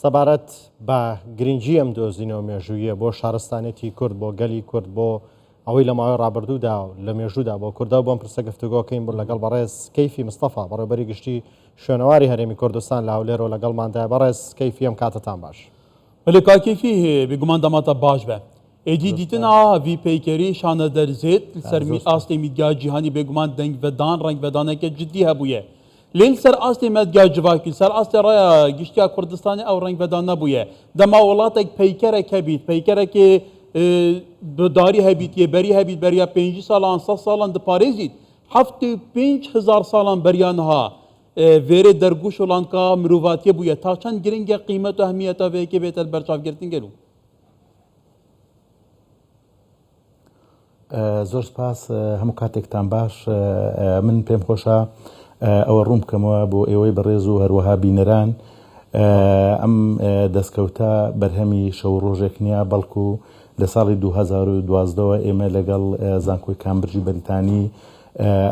سەبارەت بە گرنگجی ئەم دۆزینەوە مێژوویە بۆ شارستانێتی کورد بۆ گەلی کورد بۆ ئەوەی لە ماوەی ڕابردوودا و لە مێژوودا بۆ کووردا بۆم پرسە گفتوگۆکەین بۆ لەگەڵ بەڕێز کەیفی مستەفا بەڕێوەبەری گشتی شوێنەواری هەرێمی کوردستان لە هەولێرەوە لەگەڵماندا. بەڕێز کەیفی ئەم کاتتان باش. ولی کاکیفی بگومان دەماتە باش بە ئێجی دیتنا وی پەیکەری شانە دەرزێت سەرمی ئاستی میدیا جیهانی بێگومان دەنگڤدان ڕەنگڤدانێکە جدی هەبوویە لێن سەر ئاستی مەدیا جواکی سەر ئاستی ڕایە گشتیا کوردستانی ئەو ڕەنگڤدان نەبوویە دەما وڵاتێک پەیکەرێک هەبیت پەیکەرێکی داری هەبیت یێبەری هەبیت بەریا 5 ساڵان 100 ساڵان دپارێزیت 75,000 ساڵان بەریانها vêrê dergûş olan ka mirovatiye bûye ta çend giring e qîmet û ehmiyeta vêkê bêtel berçavgirtin gelo. زۆر سپاس هەموو کاتێکتان باش من پێم خۆشە ئەوە ڕوون بکەمەوە بۆ ئێوەی بەڕێز و هەروەها بینەران ئەم دەستکەوتە بەرهەمی شەو ڕۆژێک نییە بەڵکو لە ساڵی 2012ەوە ئێمە لەگەڵ زانکۆی کامبرجی بەریتانی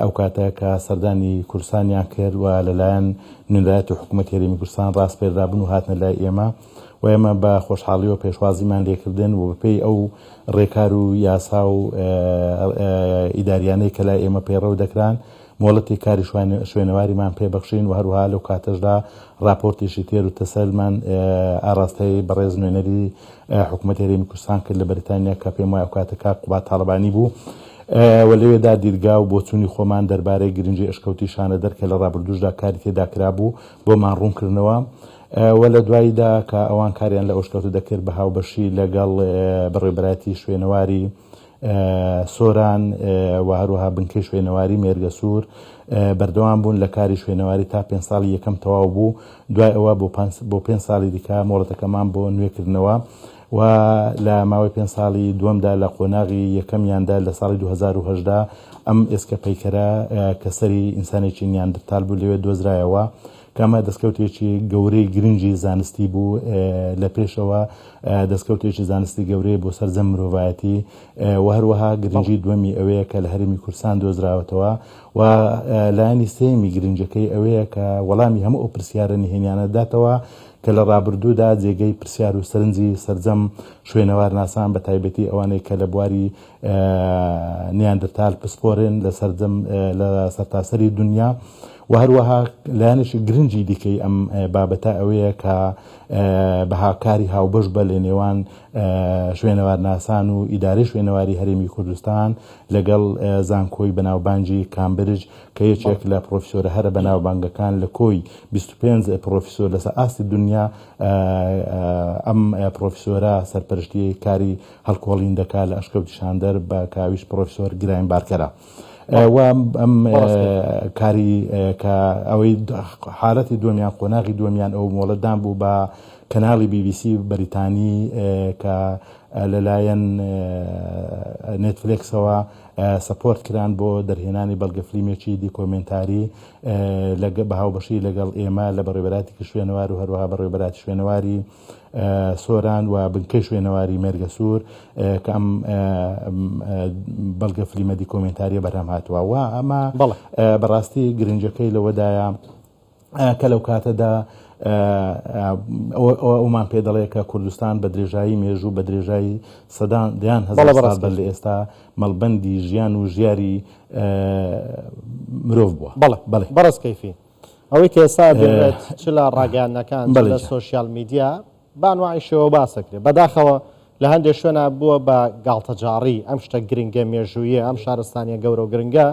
ئەو کاتە کە سەردانی کوردستانیان کرد و لەلایەن نوێنەرایەتی حکوومەتی هەرێمی کوردستان ڕاستپێدرابوون و هاتنە لای ئێمە و ئێمە بە خۆشحاڵیەوە پێشوازیمان لێکردن و بەپێی ئەو ڕێکار و یاسا و ئیداریانەی کە لای ئێمە پەیڕەو دەکران مۆڵەتی کاری شوێنەواریمان پێبەخشین و هەروها لەو کاتەشدا راپۆرتێکی تێر و تەسەلمان ئاراستەی بەڕێز نوێنەری حکوومەتی هەرێمی کوردستان کرد لە بەریتانیا کە پێم وایە ئەو کاتەکە قوبات تاڵبانی بوو و لەوێدا دیرگا و بۆچوونی خۆمان دەربارەی گرنگی ئەشکەوتی شانە دەرکە لە ڕابردوشدا کاری تێدا کرابوو بۆمان ڕوونکردنەوە و لە دواییدا کە ئەوان کاریان لە ئەشکەوت دەکرد بە هاوبەشی لەگەڵ بەڕێبەراتی شوێنەواری سۆران و هەروەها بنکەی شوێنەواری مێرگە سوور بەردەوام بوون لە کاری شوێنەواری تا 5 ساڵی یەکەم تەواو بوو دوای ئەوە بۆ 5 ساڵی دیکە مۆڵەتەکەمان بۆ نوێکردنەوە و لە ماوەی 5 ساڵی دووەمدا لە قۆناغی یەکەمیاندا لە ساڵی 2010 ئەم ئێسکە پەیکەرە کە سەری ئینسانێکی نیاندرتال بوو لەوێ دۆزرایەوە کەمە دەستکەوتێکی گەورەی گرنگی زانستی بوو لە پێشەوە دەستکەوتێکی زانستی گەورەی بۆ سەرجەم مرۆڤایەتی و هەروەها گرنگی دووەمی ئەوەیە کە لە هەرێمی کوردستان دۆزراوەتەوە و لایەنی سێمی گرنجەکەی ئەوەیە کە وەڵامی هەموو ئەو پرسیارە نهێنیانە داتەوە کە لە ڕابردوودا جێگەی پرسیار و سەرنجی سەرجەم شوێنەوار ناسان بە تایبەتی ئەوانەی کە لە بواری نیاندرتال پسپۆرن لە سەرجەم لە سەرتاسەری دنیا و هەروەها لایەنێکی گرنگی دیکەی ئەم بابەتە ئەوەیە کە بەهاکاری هاوبەش بە لە نێوان شوێنەوار ناسان و ئیدارەی شوێنەواری هەرێمی کوردستان لەگەڵ زانکۆی بەناوبانگی کامبرج کە یەکێک لە پرۆفیسۆرە هەرە بەناوبانگەکان لە کۆی 25 پرۆفیسۆر لەسەر ئاستی دنیا ئەم پرۆفیسۆرە سەرپەرشتی کاری هەڵکۆڵین دەکات لە ئەشکەوتی شاندەر بە کاویش پرۆفیسۆر گرایمبارکەرە و ئەم کاری کە ئەوەی حالەتی دووەمیان قۆناغی دووەمیان ئەو مۆڵەتدان بوو بە کەناڵی BBC بەریتانی کە لەلایەن نێتفلێکسەوە سەپۆرت کران بۆ دەرهێنانی بەڵگە فلیمێکی دیکۆمنتاری بە هاوبەشی لەگەڵ ئێمە لە بەڕێوەبەراتی شوێنەوار و هەروەها بەڕێوەبەراتی شوێنەواری سۆران و بنکەی شوێنەواری مێرگە سوور کە ئەم بەڵگە فلیمە دیکۆمنتاریە بەرهەم هاتووە و ئەمە بەڕاستی گرنجەکەی لەوەدایە کە لەو کاتەدا ئەومان پێ دەڵێ کە کوردستان بە درێژایی مێژوو بە درێژایی سەدان دیان هەزار ساڵ بەر لە ئێستا مەڵبەندی ژیان و ژیاری مرۆڤ بووە. بەڵێ بەڕێز کەیفی ئەوەی کە ئێستا دەبێت چ لە ڕاگەیاندنەکان لە سۆشیال میدیا بانوای شێوە باسەکرێت بەداخەوە لە هەندێک شوێنە بووە بە گاڵتەجاڕی ئەم شتە گرنگە مێژوویە ئەم شارستانیە گەورە و گرنگە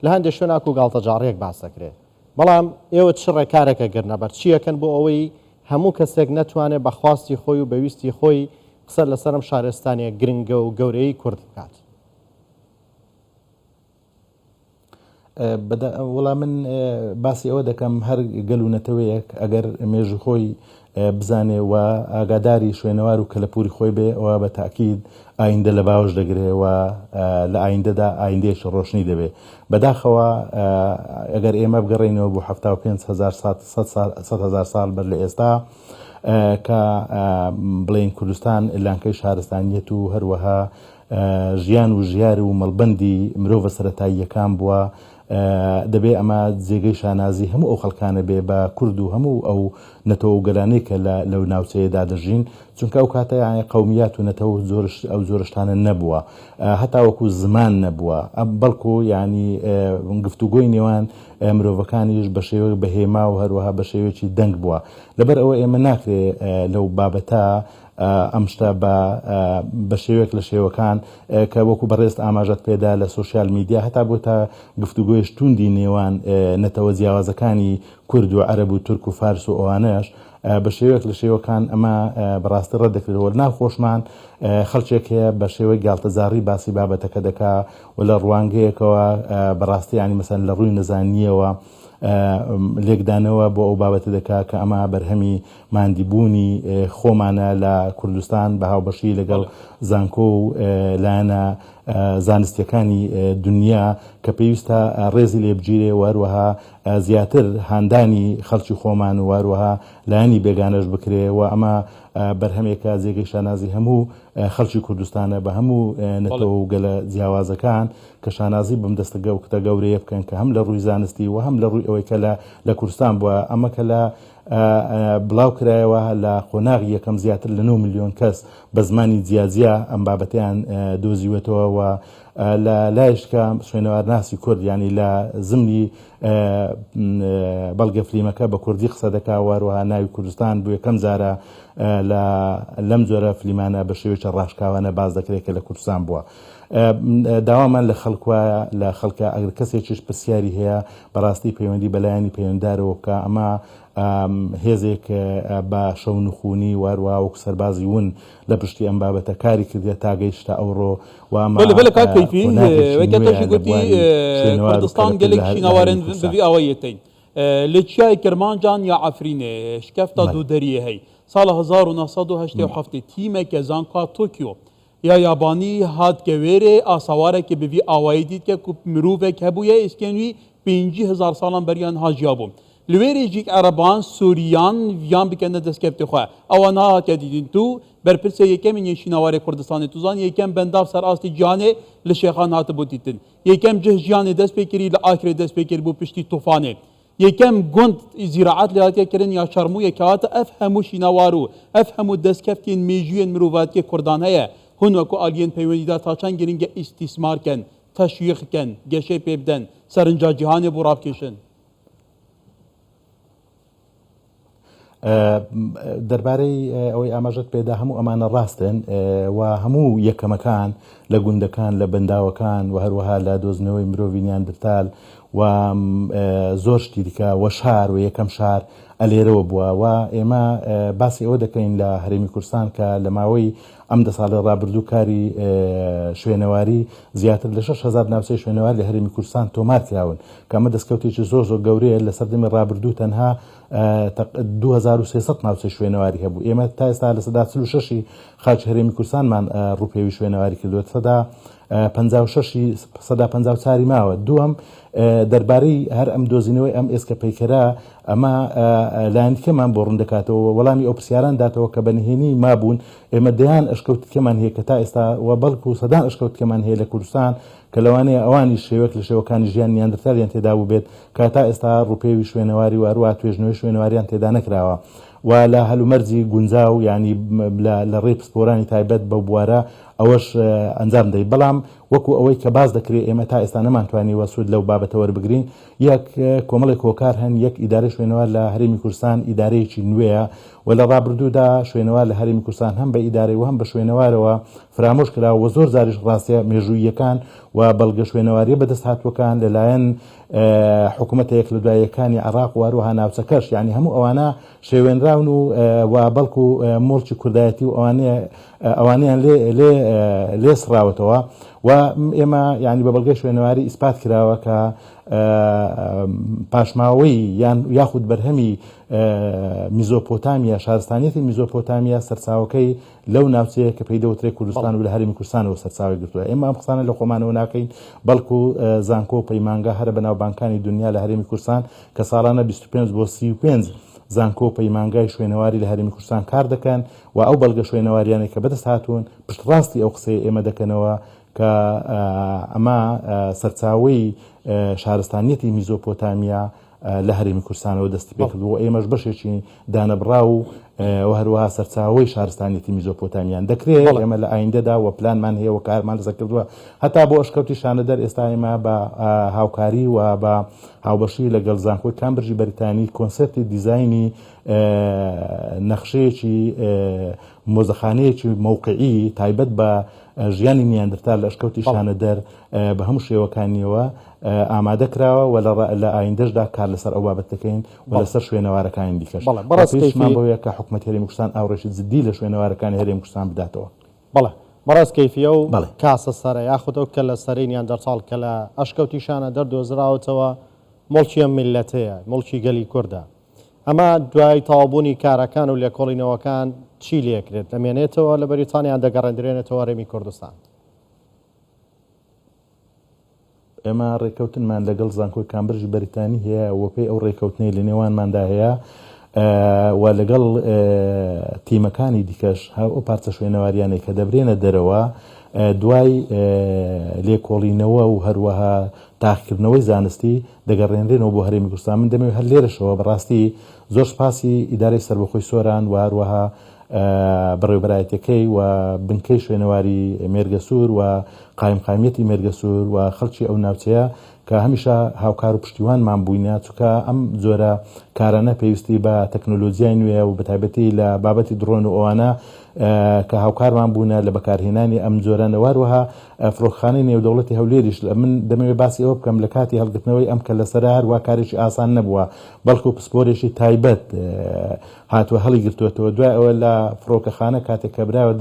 لە هەندێک شوێنە و گاڵتەجاڕیەک باسەکرێت بەڵام ئێوە چ ڕێکارێکە گرنەبەر چیەکەن بۆ ئەوەی هەموو کەسێک نەتوانێت بە خواستی خۆی و بەویستی خۆی قسە لەسەرم شارستانیە گرنگە و گەورەی کورد بکات. وەڵام من باسی ئەوە دەکەم هەر گەلوونەتەوەیەک ئەگەر مێژوو خۆی بزانێ و ئاگاداری شوێنەوار و کەلەپوری خۆی بێ ئەوە بە تاکید ئایندە لە باوەش دەگرێ و لە ئایندەدا ئایندێکی ڕۆشنی دەبێ بەداخەوە ئەگەر ئێمە بگەڕێنەوە بۆ 75,000 ساڵ بەر لە ئێستا کە بڵێن کوردستان لانکەی شارستانیەت و هەروەها ژیان و ژیار و مەڵبەندی مرۆڤە سەرەتاییەکان بووە دەبێ ئەمە جێگەی شانازی هەموو ئەو خەڵکانە بێ بە کورد و هەموو ئەو نەتەوە و گەلانەی کە لەو ناوچەیەدا دەژین چونکە ئەو کاتە قەومیات و نەتەوە ئەو زۆرشتانە نەبووە هەتا وەکو زمان نەبووە بەڵکو ینی گفتوگۆی نێوان مرۆڤەکانیش بە شێوە بەهێما و هەروەها بە شێوەیەکی دەنگ بووە لەبەر ئەوە ئێمە ناکرێ لەو بابەتە ئەم شتە بە شێوەیەک لە شێوەکان کە وەکو بەڕێست ئاماژەت پێدا لە سوۆسیال میدیا هەتا بۆ تا گفتوگۆیش توندی نێوان نەتەوە جیاوازەکانی کورد و عەرەب و تورک و فارس و ئەوانەش بە شێوەیەک لە شێوەکان ئەمە بەڕاستی ڕەت دەکرێتەوە ناوخۆشمان خەڵکێک هەیە بە شێوەی گاڵتەزاری باسی بابەتەکە دەکا و لە ڕوانگەیەکەوە بەڕاستی ینی مەسەن لە ڕووی نەزانیەوە لێکدانەوە بۆ ئەو بابەتە دەکا کە ئەمە بەرهەمی ماندیبوونی خۆمانە لە کوردستان بە هاوبەشی لەگەڵ زانکۆ و لایەنە زانستیەکانی دنیا کە پێویستە ڕێزی لێبگیرێ وهروەها زیاتر هاندانی خەڵکی خۆمان و وهروەها لایەنی بێگانەش بکرێ و ئەمە بەرهەمێکە جێگەی شانازی هەموو خەڵکی کوردستانە بە هەموو نەتەوە و گەلە جیاوازەکان کە شانازی بەم دەستە کتە گەورەیە بکەن کە هەم لە ڕووی زانستی و هەم لە ڕووی ئەوەی کە لە کوردستان بووە ئەمە کە لە بڵاو کرایەوە لە قۆناغی یەکەم زیاتر لە 9 ملیۆن کەس بە زمانی جیاجیا ئەم بابەتیان دۆزیوێتەوە و لە لایشکە سوێنەوار ناسی کورد ینی لە زمنی بەڵگە فلیمەکە بە کوردی قسە دەکا وهروەها ناوی کوردستان بۆ یەکەم جارە لەم جۆرە فلیمانە بە شێوەیەکی ڕاشکاوانە باز دەکرێت کە لە کوردستان بووە داوامان لە خەڵکوە لە خەڵکە ئەگەر کەسێکیش پرسیاری هەیە بەڕاستی پەیوەندی بەلایانی پەیوەنددارەوە بکە ئەمە هێزێک بە شەو نخوونی وهروەها وەکو سەربازی ون لە پشتی ئەم بابەتە کاری کردێت تا گەیشتە ئەوڕۆ بەلە کاک کەیفی وەکەتەشی گوتی کوردستان gelekî nawarin bivî awayê tên li çiyayê Kirmancan ya Efrînê şikefta dûderiyê hey sala 1987 tîmeke zanka Tokyo ya yabanî hat gewêrê a sawarekê bi vî awayî dît ku mirovek hebûye êskên wî 50,000 salan beriyan hajiya bû li wêrê jî Ereban Sûriyan yan bikene destkeftê xwe ewa nahatiye dîtin tu berpirsê yekemîn yên şînawarê Kurdistanê tu zan yekem bendav serastî cihanê li şêxan hatibû dîtin yekem cih jiyanê dest pê kirî li Akirê dest pê kir bû piştî tufanê yekem gund zîraet lê hatiye kirin ya şermûyekê hate ev hemû şînawar û ev hemû destkeftên mêjûyên mirovatiyê Kurdan heye hûn wekû aliyên peywendîda ta çend giringe îstîsmar ken teşwîq ken geşê pê bidin serinca cihanê bû ravkêşin دەربارەی ئەوەی ئاماژەت پێدا هەموو ئەمانە ڕاستن و هەموو یەکەمەکان لە گوندەکان لە بەنداوەکان و هەروەها لە دۆزنەوەی مرۆڤی نیاندرتال و زۆر شتی دیکە وە شار و یەکەم شار ئەلێرەوە بووە و ئێمە باسی ئەوە دەکەین لە هەرێمی کوردستان کە لە ماوەی ئەم دە ساڵی ڕابردوو کاری شوێنەواری زیاتر لە 6,000 ناوچەی شوێنەوار لە هەرێمی کوردستان تۆمار کراون کە ئەمە دەستکەوتێکی زۆر گەورەیە لە سەردەمی ڕابردوو تەنها 2300 ناوچەی شوێنەواری هەبوو ئێمە تا ئێستا لە سەدا 46 خاچ هەرێمی کوردستانمان ڕووپێوی شوێنەواری کردووە سەدا 54 ماوە دووەم دەربارەی هەر ئەم دۆزینەوەی ئەم ئێسکە پەیکەرە ئەمە لایەنکەمان بۆ ڕوون دەکاتەوە وەڵامی ئەو پرسیاران داتەوە کە بەنهێنی مابوون ئێمە دەیان ئەشکەوتکەمان هەیە کە تا ئێستا و بەڵکو سەدان ئەشکەوتکەمان هەیە لە کوردستان کە لەوانەیە ئەوانی شێوەک لە شێوەکانی ژیان نیاندرتالیان تێدا بوو بێت کە تا ئێستا ڕووپێوی شوێنەواری و هەروەها توێژنەوەی شوێنەواریان تێدا نەکراوە و لە هەلومەرجی گونجاو ینی لە ڕێی پسپۆرانی تایبەت بە بوارە ئەوەش ئەنجام دەی بەڵام وەکو ئەوەی کە باز دەکرێت ئێمە تا ئێستا نەمانتوانی وەسود لەو بابەتە وەربگرین یەک کۆمەڵێک هۆکار هەن یەک ئیدارەی شوێنەوار لە هەرێمی کوردستان ئیدارەیەکی نوێیە و لە ڕابردوودا شوێنەوار لە هەرێمی کوردستان هەم بە ئیدارەی و هەم بە شوێنەوارەوە فرامۆش کراوە و زۆر زاریش ڕاستیە مێژوویەکان و بەڵگە شوێنەواری بەدەست هاتووەکان لەلایەن حکوومەتە یەک لە دواییەکانی عێراق و هەروەها ناوچەکەش یعنی هەموو ئەوانە شێوێنراون و بەڵکو مۆڵکی کوردایەتی و ئەوانیان لێ سڕاوەتەوە و ئێمە ینی بە بەڵگەی شوێنەواری ئیسپات کراوە کە پاشماوەی یاخود بەرهەمی میزۆپۆتامیا شارستانیەتی میزۆپۆتامیا سەرچاوەکەی لەو ناوچەیە کە پێی دەوترێت کوردستان و لە هەرێمی کوردستانەوە سەرچاوی گرتووە ئێمە ئەم قسانە لە خۆمانەوە ناکەین بەڵکو زانکۆ و پەیمانگە هەرە بەناوبانکانی دنیا لە هەرێمی کوردستان کە ساڵانە 25 بۆ 35 زانکۆ و پەیمانگای شوێنەواری لە هەرێمی کوردستان کار دەکەن و ئەو بەڵگە شوێنەواریانێک کە بەدەست هاتوون پشتڕاستی ئەو قسەی ئێمە دەکەنەوە کە ئەمە سەرچاوەی شارستانیەتی میزۆپۆتامیا لە هەرێمی کوردستانەوە دەستی پێ کردووە ئێمەش بەشێکی دانەبڕا و هەروەها سەرچاوەی شارستانیەتی میزۆپۆتامیان دەکرێت ئێمە لە ئایندەدا و پلانمان هەیە و کارمان لەسەر کردووە هەتا بۆ ئەشکەوتی شانەدەر ئێستا ئێمە بە هاوکاری و بە هاوبەشی لەگەڵ زانکۆی کامبرجی بەریتانی کۆنسەپتی دیزایانی نەخشەیەکی مۆزەخانەیەکی مووقعی تایبەت بە ژیانی نیاندرتال لە ئەشکەوتی شانەدەر بە هەموو شێوەکانیەوە ئامادە کراوە و لە ئایندەشدا کار لەسەر ئەو بابەت دەکەین و لەسەر شوێنەوارەکانی دیکەش بەڕاستیمان بەوەیە کە حکوومەتی هەرێمی کوردستان ئاوڕێژی جددی لە شوێنەوارەکانی هەرێمی کوردستان بداتەوە. بەڵێ بەڕاست کەیفیە و کاسە سەرە یاخودەوە کە لە سەرەی نیاندەرتاڵ کە لە ئەشکەوتی شانەدەر دۆزراوەتەوە مڵکی ئەم میلەتەیە مڵکی گەلی کووردە ئەمە دوای تەواوبوونی کارەکان و لێکۆڵینەوەکان چی لێکرێت دەمێنێتەوە لە بەریتانیان دەگەڕێندرێنێتەوە هەرێمی کوردستان. ئێمە ڕێکەوتنمان لەگەڵ زانکۆی کامبرجی بەریتانی هەیە و پێی ئەو ڕێکەوتنەی لە نێوانماندا هەیە و لەگەڵ تیمەکانی دیکەش ئەو پارچە شوێنەواریانەی کە دەبرێنە دەرەوە دوای لێکۆڵینەوە و هەروەها تاقیکردنەوەی زانستی دەگەڕێنرێنەوە بۆ هەرێمی کوردستان. من دەمەوێت هەر لێرەشەوە بەڕاستی زۆر سپاسی ئیدارەی سەربەخۆی سۆران و هەروەها بەڕێوەبەرایەتەکەی و بنکەی شوێنەواری مێرگە سوور و قایمقامیەتی مێرگە سوور و خەڵکی ئەو ناوچەیە کە هەمیشە هاوکار و پشتیوانمان بووینە چونکە ئەم جۆرە کارانە پێویستی بە تەکنۆلۆژیای نوێ و بەتایبەتی لە بابەتی درۆن و ئەوانە کە هاوکارمان بوونە لە بەکارهێنانی ئەم جۆرە نەواروەها فڕۆکخانەی نێودەوڵەتی هەولێریش من دەمەوێت باسی ئەوە بکەم لە کاتی هەڵگرتنەوەی ئەم کە لەسەرا هەروە کارێکی ئاسان نەبووە بەڵکو پسپۆرێکی تایبەت هاتووە هەڵی گرتوێتەوە دوای ئەوە لە فڕۆکەخانە کاتێک کە براوە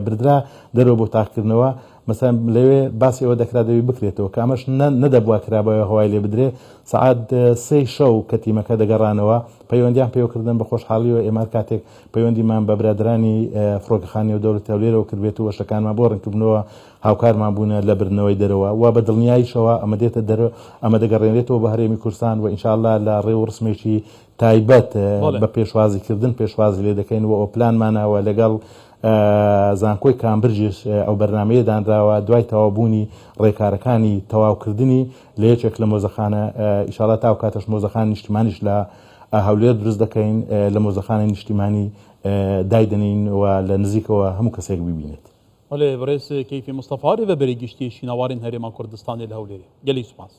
بردرا دەرەوە بۆ تاقیکردنەوە مثلا لەوێ باسی ئەوە دەکرا دەوی بکرێتەوە کە ئەمەش نەدەبووە کرابەوە هەوای لێ بدرێ سعات 3 شەو کە تیمەکە دەگەڕانەوە پەیوەندیان پێوەکردن بە خۆشحاڵیەوە ئێمە کاتێک پەیوەندیمان بە برادرانی فڕۆکەخانەی و دەوڵەتی هەولێرەوە کردبێت و وەشەکانمان بۆ ڕێککردنەوە هاوکارمان بوونە لە برنەوەی دەرەوە و بە دڵنیاییشەوە ئەمە دێتە دەرەوە ئەمە دەگەڕێنێتەوە بە هەرێمی کوردستان و ئینشاءالله لە ڕێ و ڕسمێکی تایبەت بە پێشوازیکردن پێشوازی لێ دەکەین و ئەو پلانمانەوە لەگەڵ زانکۆی کامبرجش ئەو بەرنامەیە دانراوە دوای تەواوبوونی ڕێکارەکانی تەواوکردنی لە یەکێک لە مۆزەخانە ئینشاءالله تاو کاتەش مۆزەخانی نیشتیمانیش لە هەولێر دروست دەکەین لە مۆزەخانەی نیشتیمانی دایدنین و لە نزیکەوە هەموو کەسێک ببینێت. بەڵێ بەڕێز کەیفی مستەفا ڕێڤەبەری گشتی شینەوارین هەرێما کوردستانی لە هەولێرە گەلی سوپاس.